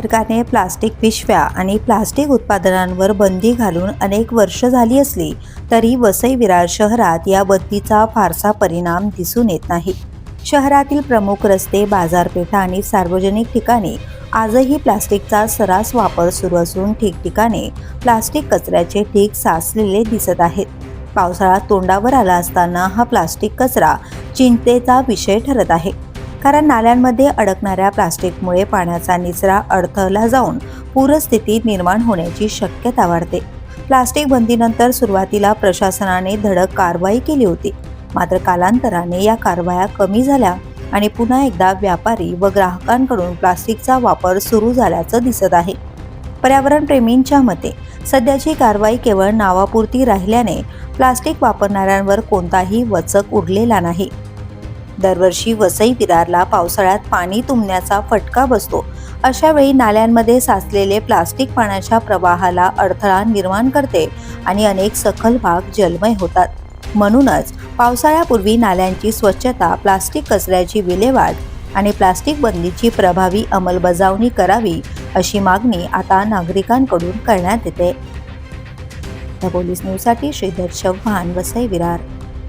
सरकारने प्लास्टिक पिशव्या आणि प्लास्टिक उत्पादनांवर बंदी घालून अनेक वर्ष झाली असली तरी वसई विरार शहरात या बंदीचा फारसा परिणाम दिसून येत नाही। शहरातील प्रमुख रस्ते, बाजारपेठा आणि सार्वजनिक ठिकाणी आजही प्लास्टिकचा सर्रास वापर सुरू असून ठिकठिकाणी प्लास्टिक कचऱ्याचे ढीग साचलेले दिसत आहेत। पावसाळा तोंडावर आला असताना हा प्लास्टिक कचरा चिंतेचा विषय ठरत आहे, कारण नाल्यांमध्ये अडकणाऱ्या प्लास्टिकमुळे पाण्याचा निचरा अडथळला जाऊन पूरस्थिती निर्माण होण्याची शक्यता वाढते। प्लास्टिक बंदीनंतर सुरुवातीला प्रशासनाने धडक कारवाई केली होती, मात्र कालांतराने या कारवाया कमी झाल्या आणि पुन्हा एकदा व्यापारी व ग्राहकांकडून प्लास्टिकचा वापर सुरू झाल्याचं दिसत आहे। पर्यावरण प्रेमींच्या मते सध्याची कारवाई केवळ नावापुरती राहिल्याने प्लास्टिक वापरणाऱ्यांवर कोणताही वचक उरलेला नाही। दरवर्षी वसई विरारला पावसाळ्यात पाणी तुंबण्याचा फटका बसतो। अशा वेळी नाल्यांमध्ये साचलेले प्लास्टिक पाण्याच्या प्रवाहाला अडथळा निर्माण करते आणि अनेक सखल भाग जलमय होतात। म्हणूनच पावसाळ्यापूर्वी नाल्यांची स्वच्छता, प्लास्टिक कचऱ्याची विल्हेवाट आणि प्लास्टिक बंदीची प्रभावी अंमलबजावणी करावी अशी मागणी आता नागरिकांकडून करण्यात येते। द पोलीस न्यूजसाठी श्रीधर चव्हाण, वसई विरार।